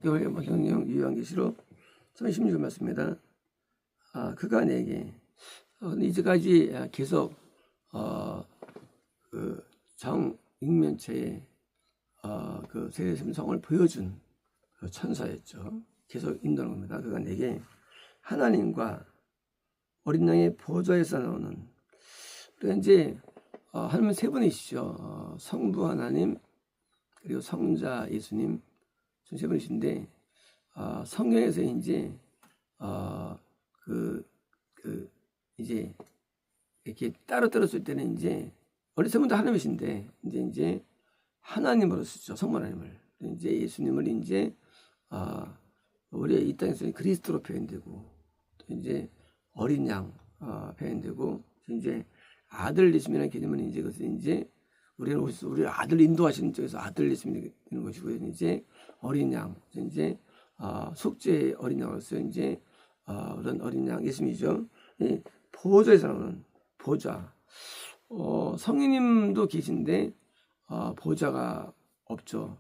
성경 요한계시록 36절 말씀입니다. 그가 내게 이제까지 계속 그 정육면체의 그 세계심성을 보여준 그 천사였죠. 계속 인도하는 겁니다. 그가 내게 하나님과 어린 양의 보좌에서 나오는, 그러니까 이제 하나님은 세 분이시죠. 성부 하나님, 그리고 성자 예수님, 세 분이신데 성경에서 이제 이제 이렇게 따로 떨어질 때는 이제 원래 세 분 다 하나님이신데 이제 하나님으로 쓰죠. 성부 하나님을. 이제 예수님을 이제 우리 이 땅에서 그리스도로 표현되고, 또 이제 어린 양 표현되고, 이제 아들 예수님이라는 개념은 이제 그것은 이제 우리 아들 인도하시는 쪽에서 아들 예수님이 되는 것이고, 이제 어린 양, 이제 속죄의 어린 양으로서 이제 그런 어린 양 예수님이죠. 보좌에서 나오는 보좌. 성령님도 계신데 보좌가 없죠.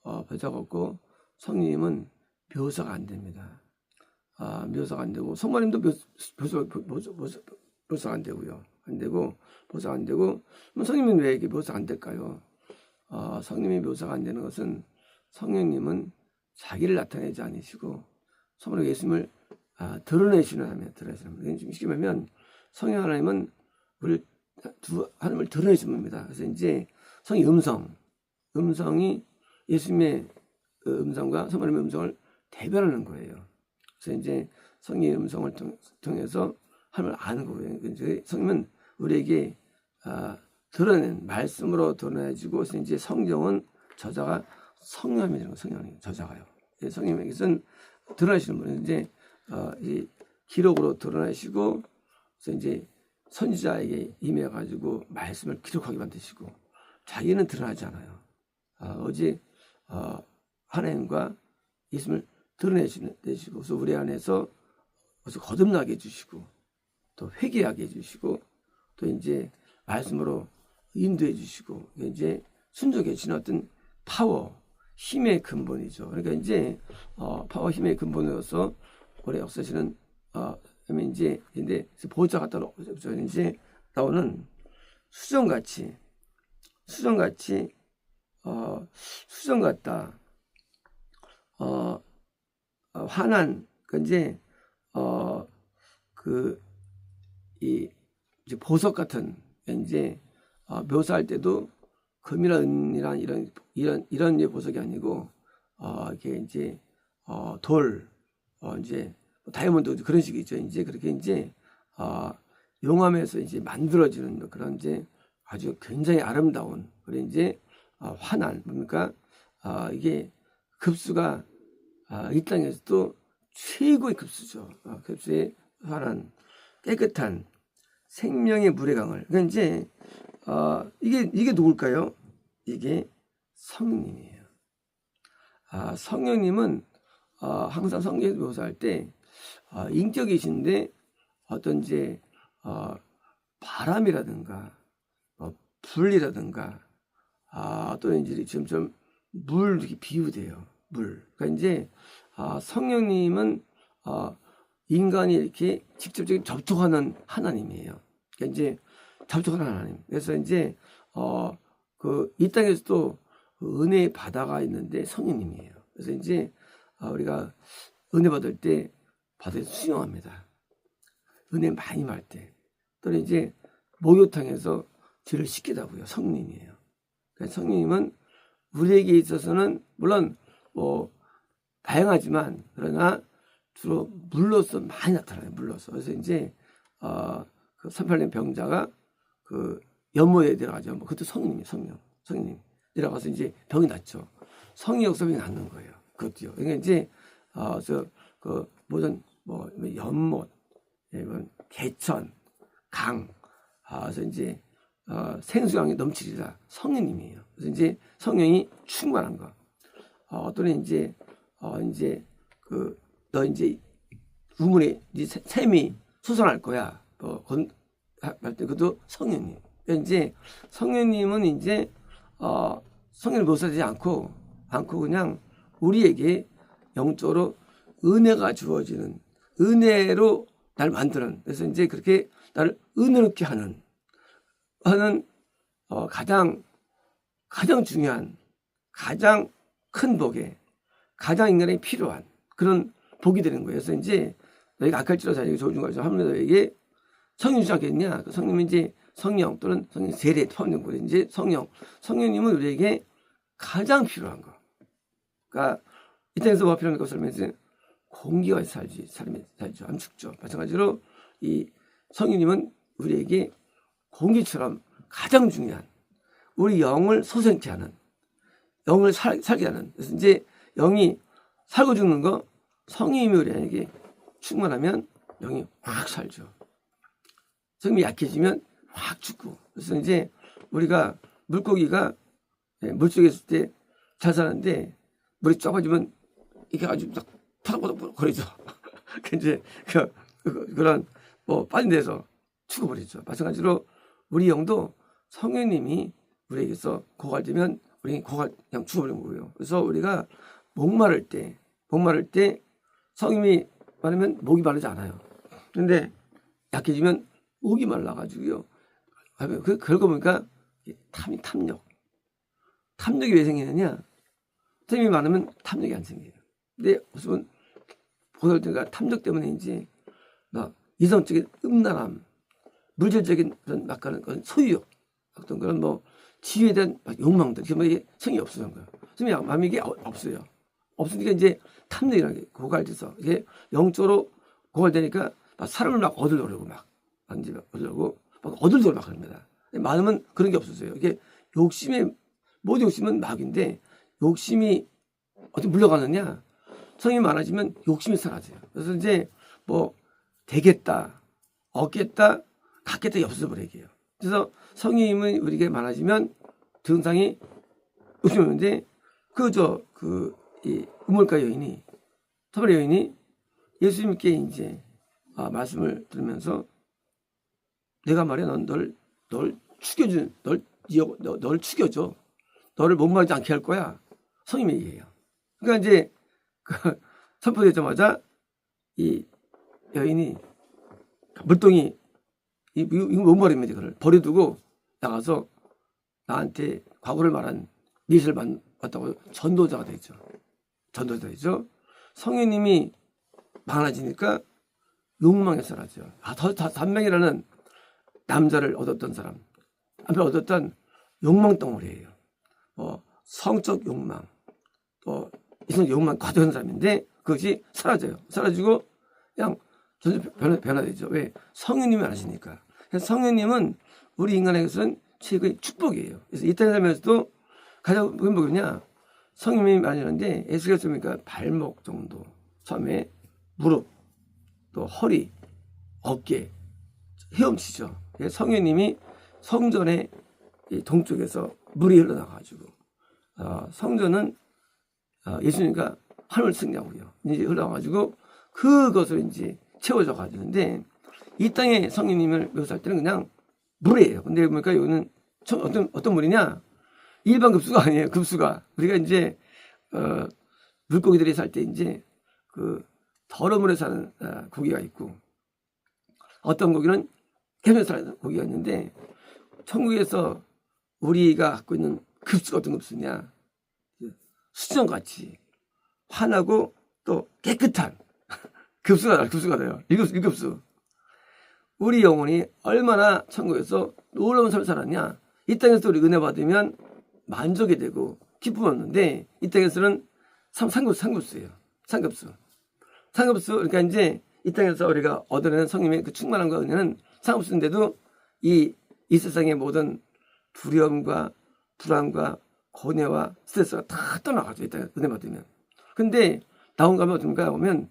보좌가 없고 성령님은 묘사가 안 됩니다. 묘사가 안 되고, 성모님도 묘사가 안 되고요. 안 되고, 묘사가 안 되고, 성령님은 왜 이게 묘사가 안 될까요? 성령님이 묘사가 안 되는 것은 성령님은 자기를 나타내지 않으시고 성모님 예수님을 드러내시는 하나님. 쉽게 말하면 성령 하나님은 우리 하나님을 드러내시는 겁니다. 그래서 이제 성의 음성이 예수님의 음성과 성모님의 음성을 대변하는 거예요. 그래서 이제 성의 음성을 통해서 하나님을 아는 거예요. 성령은 우리에게 드러낸 말씀으로 드러내지고, 그래서 이제 성경은 저자가 성령이 되는 거예요. 성령이 저자가요. 성령에게서는 드러내시는 분은 이제 이 기록으로 드러내시고, 그래서 이제 선지자에게 임해 가지고 말씀을 기록하게 만드시고, 자기는 드러나지 않아요. 오직 하나님과 예수님을 드러내시고, 그래서 우리 안에서 거듭나게 해주시고, 또 회개하게 해주시고, 또 이제 말씀으로 인도해 주시고, 이제 순종해 주시는 어떤 파워, 힘의 근본이죠. 그러니까 이제 파워, 힘의 근본으로서 우리 역사시는 이제 보좌가 따로 이제 나오는 수정같이 수정 같다. 환한, 이제 이제 보석 같은, 이제 묘사할 때도 금이나 은이란 이런 보석이 아니고 이게 이제 돌, 이제 다이아몬드 그런 식이죠. 이제 그렇게 이제 용암에서 이제 만들어지는 그런 이제 아주 굉장히 아름다운, 그리고 이제 환한, 뭡니까? 이게 급수가 이 땅에서도 최고의 급수죠. 급수의 환한, 깨끗한 생명의 물의 강을. 그러니까 이제 이게 누굴까요? 이게 성령님이에요. 성령님은 항상 성경에서 묘사할 때 인격이신데 어떤 이제 바람이라든가 불이라든가 또는 이제 지금 좀 물 이렇게 비유돼요. 물. 그러니까 이제 성령님은 인간이 이렇게 직접적인 접촉하는 하나님이에요. 그러니까 이제 접촉하는 하나님. 그래서 이제 이 땅에서도 은혜의 바다가 있는데 성령님이에요. 그래서 이제 우리가 은혜 받을 때 바다에 수영합니다. 은혜 많이 받을 때. 또는 이제 목욕탕에서 죄를 씻기다고요. 성령님이에요. 그러니까 성령님은 우리에게 있어서는 물론 다양하지만, 그러나 주로 물로서 많이 나타나요. 물로서. 그래서 이제 그 38년 병자가 그 연못에 들어가죠. 그것도 성령님 들어가서 이제 병이 낫죠. 성의 역사병이 낫는 거예요. 그것도요. 그러니까 이제 그 모든 연못, 개천, 강, 그래서 이제 생수강이 넘치리라 성령님이에요. 그래서 이제 성령이 충만한 거. 또는 이제 너 이제 우물에 샘이 솟아날 거야. 할 때 그것도 성령님. 그러니까 이제 성령님은 이제 성령을 묘사하지 않고 그냥 우리에게 영적으로 은혜가 주어지는, 은혜로 날 만드는, 그래서 이제 그렇게 나를 은혜롭게 하는 가장 중요한, 가장 큰 복에, 가장 인간에 필요한 그런 복이 되는 거예요. 그래서 이제 너희가 악할지라 자에게 좋은 것이죠. 하물며 너희에게 성령 주지 않겠냐. 그 성령은 이제 성령 또는 성령 세례 포함된 거예요. 이제 성령님은 우리에게 가장 필요한 거. 그러니까 이 땅에서 뭐 필요한 것을 말하면서 공기가 살지, 사람이 살죠. 안 죽죠. 마찬가지로 이 성령님은 우리에게 공기처럼 가장 중요한, 우리 영을 소생케 하는, 영을 살게 하는. 그래서 이제 영이 살고 죽는 거, 성령님이 우리에게 충만하면 영이 확 살죠. 성령이 약해지면 확 죽고. 그래서 이제 우리가 물고기가 물속에 있을 때 잘 사는데 물이 좁아지면 이렇게 아주 딱 파닥파닥 거리죠. 이제 그런 뭐 빠진 데서 죽어버리죠. 마찬가지로 우리 영도 성령님이 우리에게서 고갈되면 우리 그냥 죽어버리는 거예요. 그래서 우리가 목마를 때 성령님이 많으면 목이 마르지 않아요. 근데 약해지면 목이 말라가지고요. 그러고 보니까 탐욕이 왜 생기느냐? 성령이 많으면 탐욕이 안 생겨요. 근데 무슨 보살들과 탐욕 때문에인지 막 이성적인 음란함, 물질적인 그런 소유욕, 어떤 그런 뭐 지위에 대한 욕망들, 이게 성이 없어서 그런 거예요. 성이 마음이 이게 없어요. 없으니까 이제 탐욕이라는 게 고갈돼서 이게 영적으로 고갈되니까 막 사람을 막 얻으려고 막 얻으려고 막 얻으려고 막 합니다. 많으면 그런 게 없어져요. 이게 모든 욕심은 마귀인데 욕심이 어떻게 물러가느냐? 성이 많아지면 욕심이 사라져요. 그래서 이제 뭐 되겠다, 얻겠다, 갖겠다 없어져 버리게요. 그래서 성령님은 우리에게 많아지면 증상이 욕심이 오는데 이 우물가 여인이, 사마리아 여인이 예수님께 이제 말씀을 들으면서 내가 말이야 널 죽여줘. 너를 목마르지 않게 할 거야. 성령이 얘기해요. 그러니까 이제 선포되자마자 이 여인이 물동이 이거 목마름이지, 그걸 버려두고 나가서 나한테 과거를 말한 미시를 받다고 전도자가 되죠. 성령님이 많아지니까 욕망이 사라져. 더 단명이라는 남자를 얻었던 사람, 남자를 얻었던 욕망 덩어리예요. 성적 욕망, 또 이성 욕망 과도한 사람인데 그것이 사라져요. 사라지고 그냥 변화되죠. 왜? 성령님이 아시니까. 그래서 성령님은 우리 인간에게서는 최고의 축복이에요. 그래서 이 땅에 살면서도 가장 큰 복이냐? 성령님이 많이는데 예수께서 보니까 발목 정도, 처음에 무릎, 또 허리, 어깨 헤엄치죠. 성령님이 성전의 동쪽에서 물이 흘러나가지고 성전은 예수님과 하늘 승리하고요. 이제 흘러가지고 그것을 이제 채워져 가지는데 이 땅에 성령님을 묘사할 때는 그냥 물이에요. 근데 보니까 여기는 어떤 물이냐? 일반 급수가 아니에요. 급수가 우리가 이제 물고기들이 살 때 이제 그 더러운 물에 사는 고기가 있고 어떤 고기는 해변에서 사는 고기가 있는데 천국에서 우리가 갖고 있는 급수가 어떤 급수냐? 수정같이 환하고 또 깨끗한 급수가 돼요. 1급수. 우리 영혼이 얼마나 천국에서 놀라운 삶을 살았냐? 이 땅에서 우리 은혜 받으면 만족이 되고 기쁨 얻는데 이 땅에서는 3급수예요. 3급수. 그러니까 이제 이 땅에서 우리가 얻어내는 성령의 그 충만함과 은혜는 3급수인데도 이 세상의 모든 두려움과 불안과 고뇌와 스트레스가 다 떠나가죠. 이 땅에 은혜 받으면. 근데 나온 가면 어떤가 보면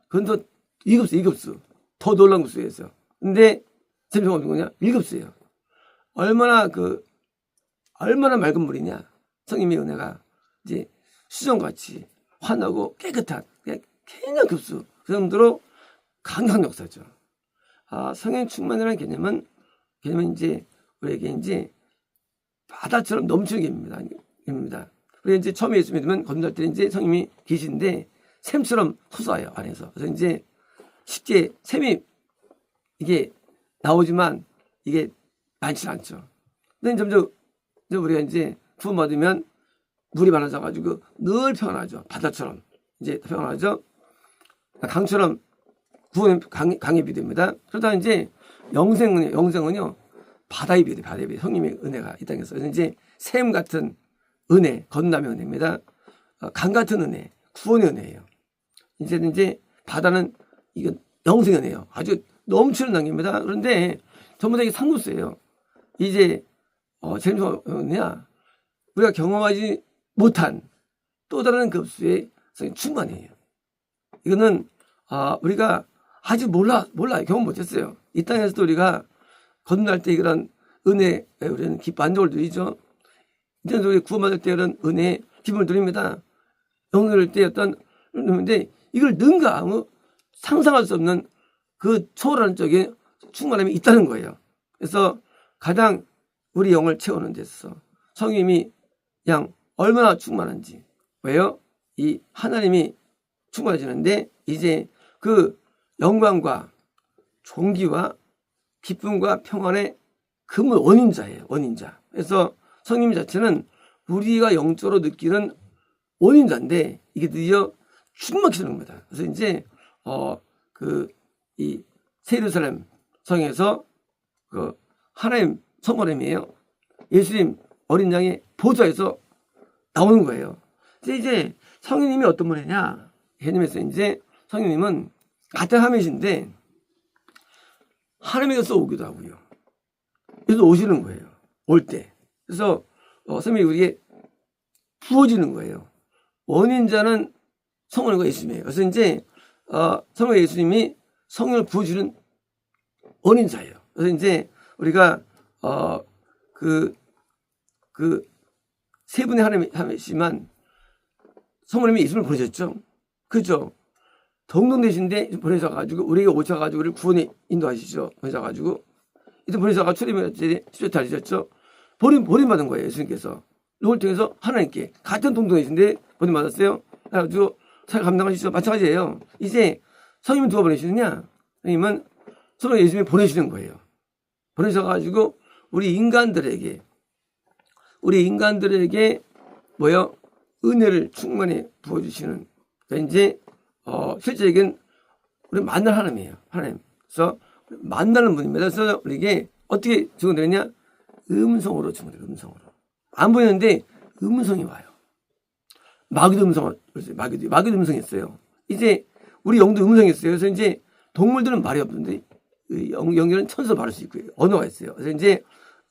그건 더 2급수. 더 놀라운 급수였어요. 근데 재미가 없는 거냐? 1급수예요. 얼마나 맑은 물이냐? 성령의 은혜가 이제 수정같이 환하고 깨끗한 그냥 급수. 그 정도로 강한 역사죠. 성령 충만이라는 개념은 이제 우리에게 이제 바다처럼 넘치는 개념입니다. 우리 이제 처음에 예수 믿으면 건널 때 이제 성령이 계신데 샘처럼 솟아요, 안에서. 그래서 이제 쉽게 샘이 이게 나오지만 이게 많지 않죠. 근데 점점 우리가 이제 구원받으면 물이 많아져가지고 늘 평안하죠. 바다처럼 이제 평안하죠. 강처럼 구원의 강에 비됩니다. 그러다 이제 영생은요 바다에 비돼, 바다에 비돼. 성님의 은혜가 이 땅에서. 그래서 이제 샘 같은 은혜, 거듭남의 은혜입니다. 강 같은 은혜, 구원의 은혜예요. 이제 바다는 이거 영생의 은혜예요. 아주 넘치는 단계입니다. 그런데 전부 다 이게 상급수예요. 이제 재밌는 거냐? 우리가 경험하지 못한 또 다른 급수의 충만이에요. 이거는 우리가 아직 몰라요. 경험 못했어요. 이 땅에서도 우리가 거듭날 때 그런 은혜에 우리는 만족을 누리죠. 이제 우리 구원받을 때 그런 은혜에 기쁨을 누립니다. 영생을 때 어떤 누리는데 이걸 능가 상상할 수 없는 그 초월하는 쪽에 충만함이 있다는 거예요. 그래서 가장 우리 영을 채우는 데서 성님이 양 얼마나 충만한지. 왜요? 이 하나님이 충만해지는데 이제 그 영광과 존귀와 기쁨과 평안의 근본 원인자예요. 원인자. 그래서 성님 자체는 우리가 영적으로 느끼는 원인자인데 이게 드디어 충만해지는 겁니다. 그래서 이제 이 세루살렘 성에서 그 하나님 성모님이에요. 예수님 어린 양의 보좌에서 나오는 거예요. 이제 성령님이 어떤 분이냐 개념에서 이제 성령님은 같은 하나님이신데 하나님에서 오기도 하고요. 그래서 오시는 거예요. 올 때. 그래서 성령이 우리에게 부어지는 거예요. 원인자는 성령과 예수님이에요. 그래서 이제 성령 예수님이 성령을 부어주는 원인자예요. 그래서 이제 우리가 세 분의 하나님이시만 성모님이 예수님을 보내셨죠. 그죠? 동등되신데 보내셔가지고 우리에게 오셔가지고 우리를 구원에 인도하시죠. 보내셔가지고 이때 보내셔가지고 출애굽에 달리셨죠. 버림받은 거예요. 예수님께서 누굴 통해서 하나님께 같은 동등되신데 버림받았어요. 그래가지고 잘 감당하시죠. 마찬가지예요. 이제 성님은 누가 보내시느냐? 성님은 성령 예수님이 보내시는 거예요. 보내셔가지고 우리 인간들에게 은혜를 충만히 부어주시는 이제 실제적인 우리 만날 하나님이에요. 하나님. 그래서 만나는 분입니다. 그래서 우리에게 어떻게 증언되느냐? 음성으로 증언돼요. 음성으로. 안 보이는데 음성이 와요. 마귀도 음성이 있어요. 이제 우리 영도 음성이 있어요. 그래서 이제 동물들은 말이 없는데 영계는 천사로 말할 수 있고요. 언어가 있어요. 그래서 이제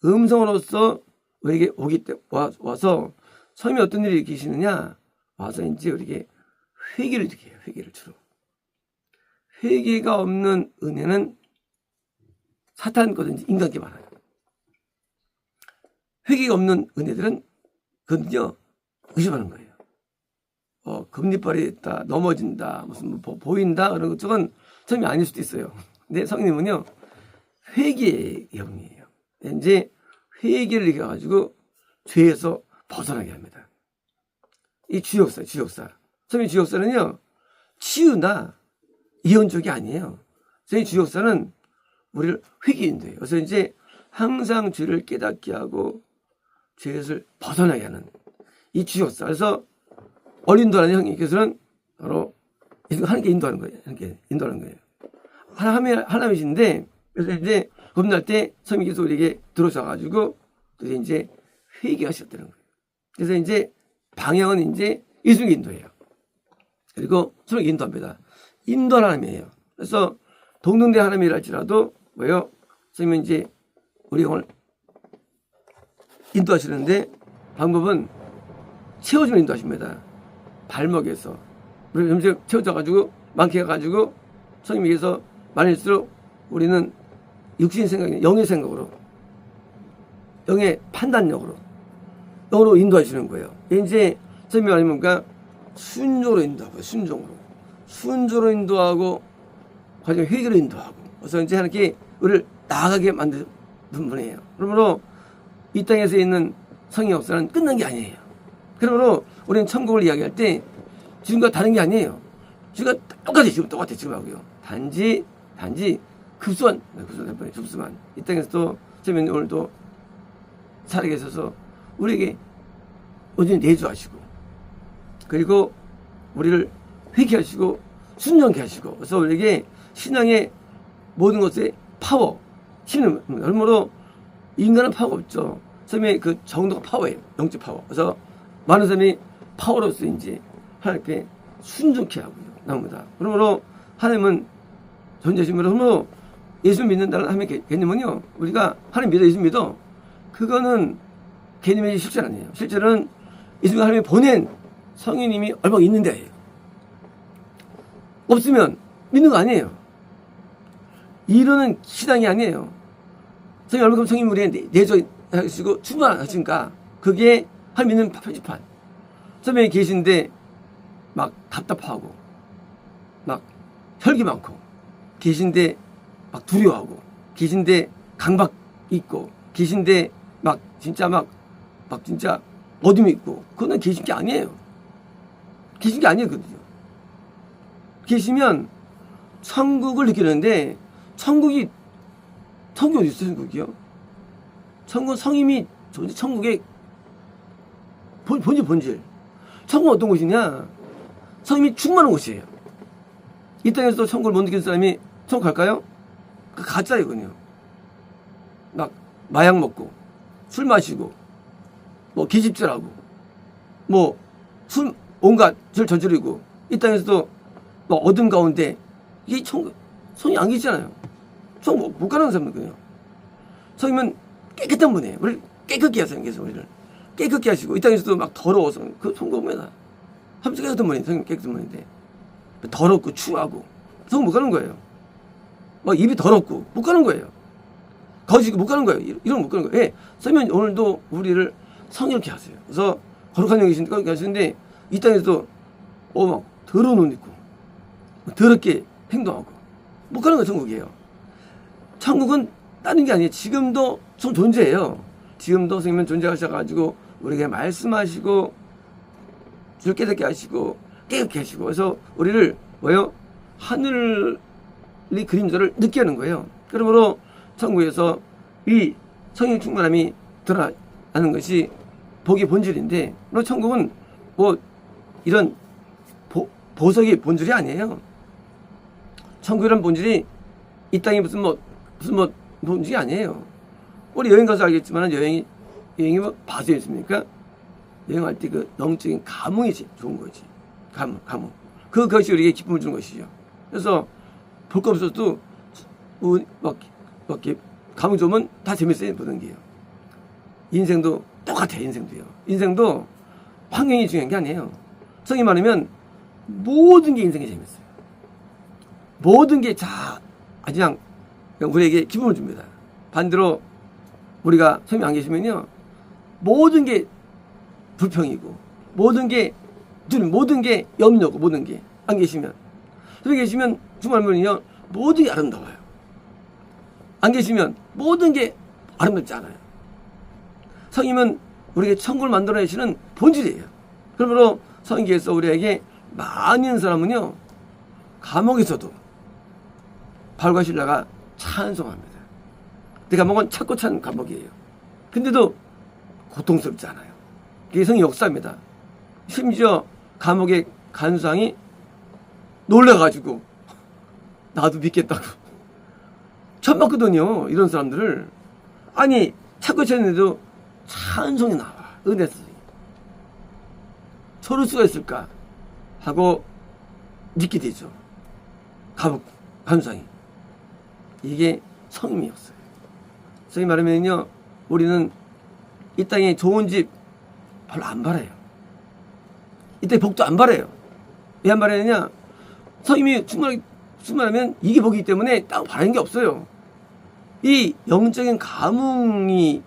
음성으로서 우리에게 오기 때 와서 성님이 어떤 일을 일으키시느냐? 와서 이제 우리에게 회개를 일으켜요. 회개를 주로. 회개가 없는 은혜는 사탄 거든지 인간께 많아요. 회개가 없는 은혜들은 그건요 의심하는 거예요. 금리빨이 있다, 넘어진다, 무슨 보인다 그런 것은 성님이 아닐 수도 있어요. 근데 성님은요 회개의 영이에요. 이제 회개를 이겨가지고 죄에서 벗어나게 합니다. 이 주역사. 성령의 주역사는요 치유나 이혼 쪽이 아니에요. 성령의 주역사는 우리를 회개 인도해요. 그래서 이제 항상 죄를 깨닫게 하고 죄에서 벗어나게 하는 이 주역사. 그래서 인도하는 형님께서는 바로 하나님께 인도하는 거예요. 하나님께 인도하는 거예요. 하나님이신데 그래서 이제 겁날 때 성령께서 우리에게 들어오셔가지고 이제 회개하셨다는 거예요. 그래서 이제 방향은 이제 예수님께 인도해요. 그리고 성령이 인도합니다. 인도하는 하나님이에요. 그래서 동등대 하나님이랄지라도 뭐예요? 성령은 이제 우리 영을 인도하시는데 방법은 채워주면 인도하십니다. 발목에서 우리 점점 채워져가지고 많게 해가지고 성령님께서 많을수록 우리는 육신 생각이 영의 생각으로 영의 판단력으로 영으로 인도하시는 거예요. 이제 성령이 아니면 순종으로 인도하고 순종으로 인도하고 과정 회개로 인도하고 그래서 이제 하나님께 우리를 나아가게 만드는 분이에요. 그러므로 이 땅에서 있는 성의 역사는 끝난 게 아니에요. 그러므로 우리는 천국을 이야기할 때 지금과 다른 게 아니에요. 지금 똑같아 지금 하고요. 단지 급소한 이 땅에서도 저는 오늘도 살아계셔서 우리에게 온전히 내주하시고, 그리고 우리를 회개하시고 순종케 하시고, 그래서 우리에게 신앙의 모든 것의 파워, 힘을, 여러모로 인간은 파워가 없죠. 선생님의 그 정도가 파워예요. 영적 파워. 그래서 많은 사람이 파워로서인지 하나님께 순종케 하고 나옵니다. 그러므로 하나님은 존재심으로, 그러므로 예수 믿는다는 하나님의 개념은요, 우리가 하나님 믿어, 예수 믿어, 그거는 개념이 실제 아니에요. 실제로는 예수 하나님이 보낸 성인님이 얼마나 있는 데예요. 없으면 믿는 거 아니에요. 이론은 신앙이 아니에요. 성령 얼마큼 성인 우리에 내줘하시고 충만하시니까 그게 하나님 믿는 표지판. 선생님이 계신데 막 답답하고 막 혈기 많고, 계신데 막 두려워하고, 계신데 강박 있고, 계신데 막 진짜 진짜 어둠이 있고, 그거는 계신 게 아니에요. 계신 게 아니에요. 그거든요. 계시면 천국을 느끼는데, 천국이 어디 있어요? 천국이요? 천국은 성임이 천국의 본질. 천국은 어떤 곳이냐? 성임이 충만한 곳이에요. 이 땅에서도 천국을 못 느끼는 사람이 천국 갈까요? 그 가짜예요, 그냥. 막 마약 먹고, 술 마시고, 뭐 기집질하고, 뭐 술 온갖 절 저지르고, 이 땅에서도 뭐 어둠 가운데, 이게 천국 성이 안 계시잖아요. 천국 못 가는 사람은 그냥. 성이면 깨끗한 분이에요. 우리를 깨끗게 하세요. 그래서 우리를 깨끗게 하시고, 이 땅에서도 막 더러워서 그 성공입니다. 함수 깨끗한 분이 성이 깨끗한 분인데 더럽고 추하고 성공 못 가는 거예요. 막 입이 더럽고 못 가는 거예요. 거지고 못 가는 거예요. 이런 못 가는 거예요. 예, 성면 오늘도 우리를 성이렇게 하세요. 그래서 거룩한 영이 계시는데 이 땅에서도 막 더러운 옷 입고 더럽게 행동하고 못 가는 거 천국이에요. 천국은 다른 게 아니에요. 지금도 성 존재해요. 지금도 선생님은 존재하셔가지고 우리에게 말씀하시고 주를 깨닫게 하시고 깨닫게 하시고, 그래서 우리를 하늘의 그림자를 느끼게 하는 거예요. 그러므로 천국에서 이 성령 충만함이 드러나는 것이 복의 본질인데, 물론 천국은 뭐 이런 보석의 본질이 아니에요. 천국이란 본질이 이 땅이 무슨 본질이 아니에요. 우리 여행 가서 알겠지만 여행이 뭐 봐서 있습니까? 여행할 때 그 영적인 감흥이 좋은 거지. 감흥. 그것이 우리에게 기쁨을 주는 것이죠. 그래서 볼 거 없어도 이렇게 감흥 좋으면 다 재밌어요. 보는 게요. 인생도 똑같아요. 인생도 환경이 중요한 게 아니에요. 성이 많으면 모든 게 인생이 재밌어요. 모든 게 그냥 우리에게 기쁨을 줍니다. 반대로 우리가 성이 안 계시면요, 모든 게 불평이고, 모든 게 염려고, 모든 게 안 계시면. 성이 계시면 충만하면요, 모든 게 아름다워요. 안 계시면 모든 게 아름답지 않아요. 성이면 우리에게 천국을 만들어내시는 본질이에요. 그러므로 성경에서 우리에게 많은 사람은요, 감옥에서도 바울과 실라가 찬송합니다. 그 감옥은 찾고 찬 감옥이에요. 근데도 고통스럽지 않아요. 그게 성의 역사입니다. 심지어 감옥의 간수장이 놀라가지고 나도 믿겠다고 처음 봤거든요. 이런 사람들을. 아니, 찾고 찾는데도 찬송이 나와. 은혜성이. 저럴 수가 있을까 하고 믿게 되죠. 감옥 간수장이. 이게 성임이었어요. 성이 말하면요, 우리는 이 땅에 좋은 집 별로 안 바라요. 이 땅에 복도 안 바라요. 왜 안 바라느냐? 성임이 충만하면 이게 복이기 때문에 따로 바라는 게 없어요. 이 영적인 감흥을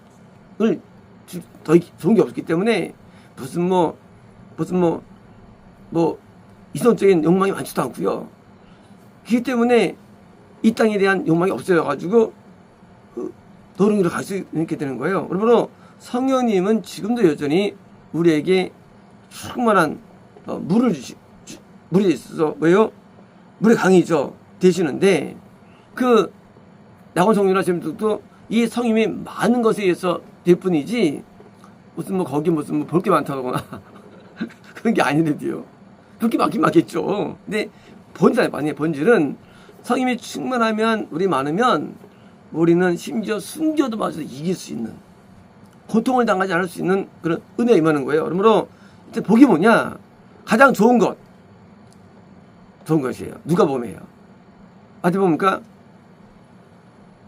더 좋은 게 없기 때문에 무슨 이성적인 욕망이 많지도 않고요. 그렇기 때문에 이 땅에 대한 욕망이 없어져가지고 도롱이로 갈 수 있게 되는 거예요. 그러므로 성령님은 지금도 여전히 우리에게 충만한 물이 있어서 물의 강이죠. 되시는데 그 낙원 성령이나 제물들도 이 성님이 많은 것에 의해서 될 뿐이지 무슨 뭐 거기 무슨 뭐 볼 게 많다거나 그런 게 아니래도요. 그렇게 맞긴 맞겠죠. 근데 본질은 성님이 충만하면 우리 많으면 우리는 심지어 순교도 마저 이길 수 있는 고통을 당하지 않을 수 있는 그런 은혜에 임하는 거예요. 그러므로 이제 복이 뭐냐? 가장 좋은 것이에요. 누가 보면요. 마태복음입니까?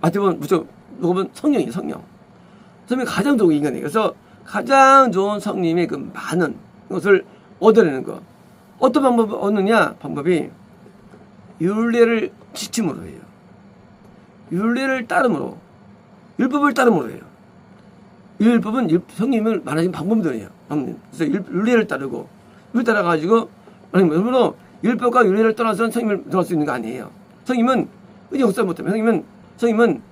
마태복음 무조건 누가 보면 성령이에요. 성령이 가장 좋은 인간이에요. 그래서 가장 좋은 성님의 그 많은 것을 얻어내는 거. 어떤 방법을 얻느냐? 방법이 율례를 지침으로 해요. 율례를 따름으로, 율법을 따름으로 해요. 율법은 성님을 말하는 방법들이에요. 그래서 율례를 따르고, 율 따라가지고, 그러므로 율법과 율례를 떠나서는 성님을 들어갈 수 있는 거 아니에요. 성님은 역사 못하면 성님은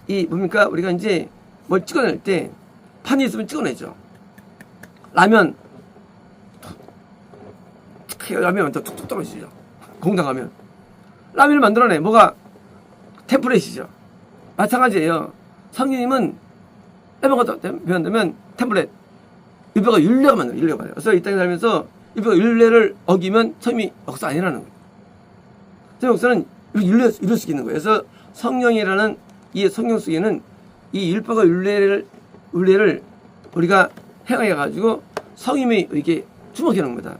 이 뭡니까? 우리가 이제 뭘 찍어낼 때 판이 있으면 찍어내죠. 라면 툭툭 떨어지죠. 공장 가면 라면을 만들어내. 뭐가? 템플릿이죠. 마찬가지예요. 성령님은 해먹어도 배운다면 템플릿. 율법과 율례가 만들어요. 그래서 이 땅에 살면서 율법과 율례를 어기면 성령이 역사 아니라는 거예요. 성 역사는 율례 시키는 거예요. 그래서 성령이라는 이 성경 속에는 이 율법과 율례를 우리가 행해가지고 성님이 이렇게 주목하는 겁니다.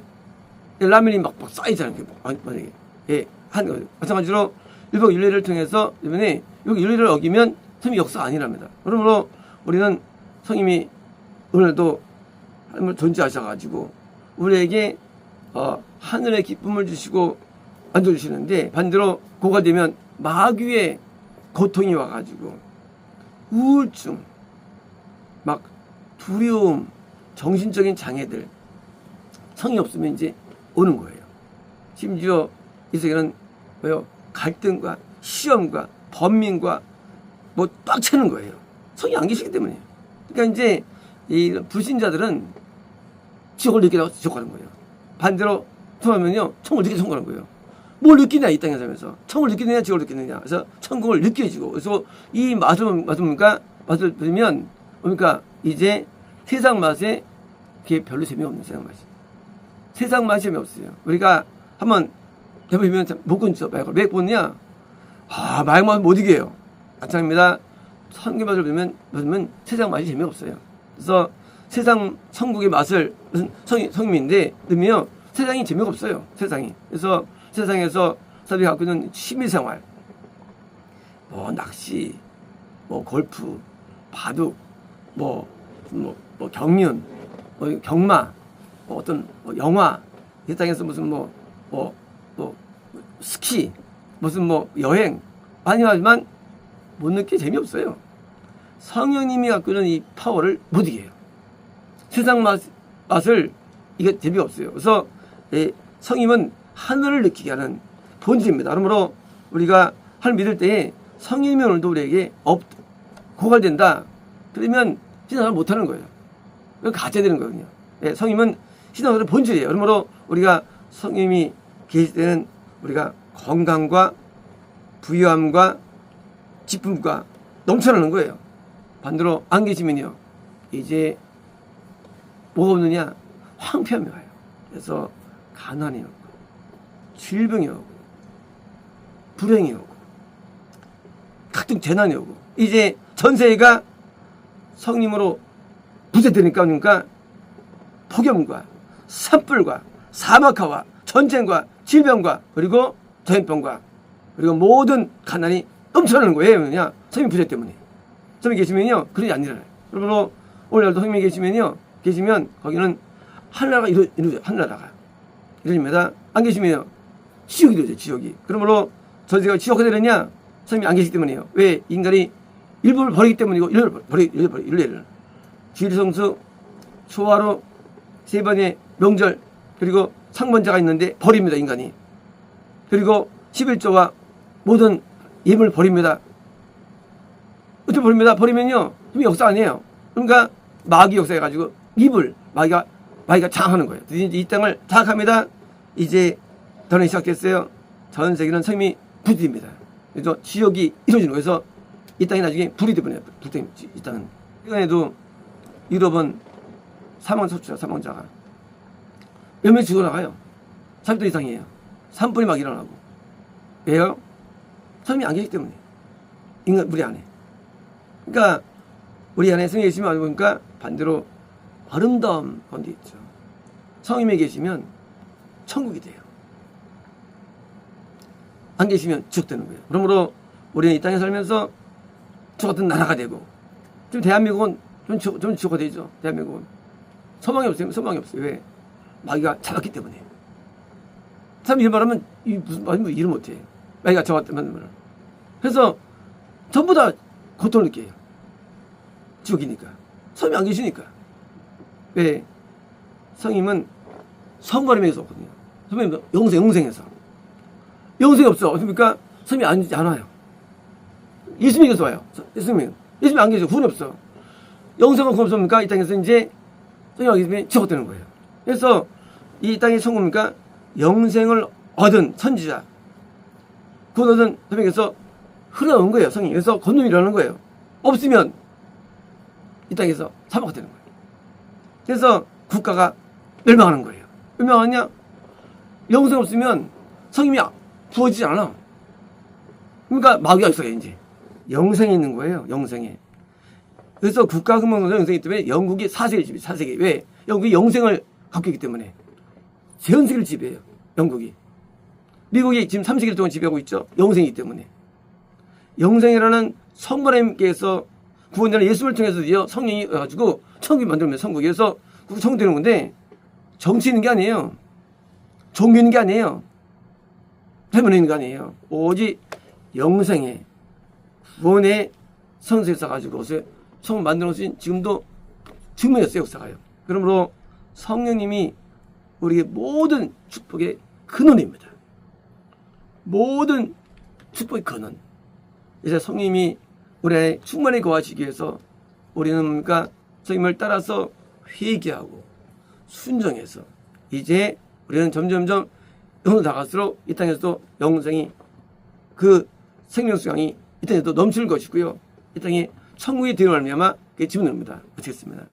라면이 막 쌓이잖아요. 만약에. 예, 하는 거예요. 마찬가지로 율법 율례를 통해서 이번에 여기 율례를 어기면 성님이 역사 아니랍니다. 그러므로 우리는 성님이 오늘도 하나님을 존재하셔가지고 우리에게 하늘의 기쁨을 주시고 만져주시는데 반대로 고가 되면 마귀의 고통이 와가지고 우울증, 막 두려움, 정신적인 장애들 성이 없으면 이제 오는 거예요. 심지어 이 세계는 뭐요? 갈등과 시험과 번민과 뭐 꽉 차는 거예요. 성이 안 계시기 때문이에요. 그러니까 이제 이 불신자들은 지옥을 느끼다가 지옥 가는 거예요. 반대로 통하면요 천국을 느끼다 천국 가는 거예요. 뭘 느끼냐 이 땅에 살면서 천국을 느끼느냐 지옥을 느끼느냐. 그래서 천국을 느껴지고 그래서 이 맛을 들으면 뭡니까 이제 세상 맛에 그게 별로 재미없는 세상 맛이 재미없어요. 우리가 한번 해보시면 못 끊죠. 왜 끊냐? 마약 맛은 못 이겨요. 마찬가지입니다. 성경 맛을 들으면 세상 맛이 재미없어요. 그래서 세상 천국의 맛을 무슨 성님인데 들으면 세상이 재미가 없어요. 세상이. 그래서 세상에서 사람이 갖고 있는 취미생활, 뭐 낚시, 뭐 골프, 바둑, 뭐 경륜, 뭐 경마, 뭐 어떤 영화, 이 땅에서 무슨 스키, 무슨 여행 많이 하지만 못 느끼게 재미없어요. 성령님이 갖고 있는 이 파워를 못 이겨요. 세상 맛을 이게 재미가 없어요. 그래서 성님은 하늘을 느끼게 하는 본질입니다. 그러므로 우리가 하늘 믿을 때에 성령님이 오늘도 우리에게 고갈된다. 그러면 신앙을 못하는 거예요. 가져야 되는 거거든요. 성님은 신앙의 본질이에요. 그러므로 우리가 성령님이 계실 때는 우리가 건강과 부유함과 기쁨과 넘쳐나는 거예요. 반대로 안 계시면요 이제 뭐가 없느냐? 황폐함이 와요. 그래서 가난이 오고 질병이 오고 불행이 오고 각종 재난이 오고 이제 전 세계가 성님으로 부재되니까 그러니까 폭염과 산불과 사막화와 전쟁과 질병과 그리고 전염병과 그리고 모든 가난이 넘쳐나는 거예요. 왜냐? 성령 부재 때문에. 성령이 계시면요 그러지 안 일어나요. 그러므로 오늘날도 성령이 계시면 거기는 하늘나라가 이루어져요. 하늘나라가 이루어집니다. 안 계시면요 지옥이 이루어져요. 지옥이. 그러므로 전세가 지옥이 되느냐? 성령이 안 계시기 때문이에요. 왜? 인간이 일부를 버리기 때문이고 율례를 주일성수 초하루 세 번의 명절 그리고 상번자가 있는데 버립니다. 인간이. 그리고 11조와 모든 예물을 버립니다. 어떻게 버립니다? 버리면요 힘이 역사 아니에요. 그러니까 마귀 역사해가지고 마귀가 장하는 거예요. 이제 이 땅을 장악합니다. 이제 전에 시작했어요. 전 세계는 성님이 부디입니다. 그래서 지역이 이루어지는 거에서 이 땅이 나중에 불이 되버려요. 불땡 이 땅은. 이번에도 유럽은 사망자가 몇 명 죽어나가요. 30도 이상이에요. 산불이 막 일어나고. 왜요? 성님이 안 계시기 때문에. 인간 우리 안에. 그러니까 우리 안에 성령이 계시면 알고 보니까 반대로 아름다움 가운데 있죠. 성님이 계시면 천국이 돼요. 안 계시면 지옥되는 거예요. 그러므로 우리는 이 땅에 살면서 저 같은 나라가 되고, 지금 대한민국은 좀 지옥가 되죠. 대한민국은 소망이 없어요. 소망이 없어요. 왜? 마귀가 잡았기 때문에. 사람 이런 말하면 무슨 말이면 일을 못해. 마귀가 잡았다는 말을. 그래서 전부 다 고통을 느껴요. 지옥이니까. 성이 안 계시니까. 왜? 성님은 성바람에서 없거든요. 성님은 영생에서. 영생이 없어. 어떻습니까? 성이 안 와요. 예수님께서 와요. 예수님 안 계셔. 구원이 없어. 영생은 구원 없습니까? 이 땅에서 이제 성령이 안 계시면 지옥되는 거예요. 그래서 이 땅의 성공입니까? 영생을 얻은 선지자, 구원 얻은 선생님께서 흘러온 거예요. 성이. 그래서 건너이 일어나는 거예요. 없으면 이 땅에서 사망가 되는 거예요. 그래서 국가가 멸망하는 거예요. 멸망하냐? 영생 없으면 성님이 부어지지 않아. 그러니까 마귀가 있어요. 이제 영생에 있는 거예요. 영생에. 그래서 국가금융도 영생이기 때문에 영국이 4세계 지배. 4세계. 왜? 영국이 영생을 갖고 있기 때문에. 전 세계를 지배해요. 영국이. 미국이 지금 3세기를 동안 지배하고 있죠. 영생이기 때문에. 영생이라는 성부님께서 구원자는 예수를 통해서 드디어 성령이 와가지고 천국이 만들면 천국에서 천국되는 건데, 정치 있는 게 아니에요. 종교 있는 게 아니에요. 해면 있는 게 아니에요. 오직 영생의 구원의 성서에 써가지고 성을 만들어 놓으신 지금도 증명했어요. 역사가요. 그러므로 성령님이 우리의 모든 축복의 근원입니다. 모든 축복의 근원. 이제 성령님이 우리 안에 충만히 거하시기 위해서 우리는 뭔가 성령님을 따라서 회개하고 순종해서 이제 우리는 점점점 영으로 나갈수록 이 땅에서도 영생이 그 생명수강이 이 땅에도 넘치는 것이고요. 이 땅에 천국이 되어 말미암아 그게 지분입니다. 마치겠습니다.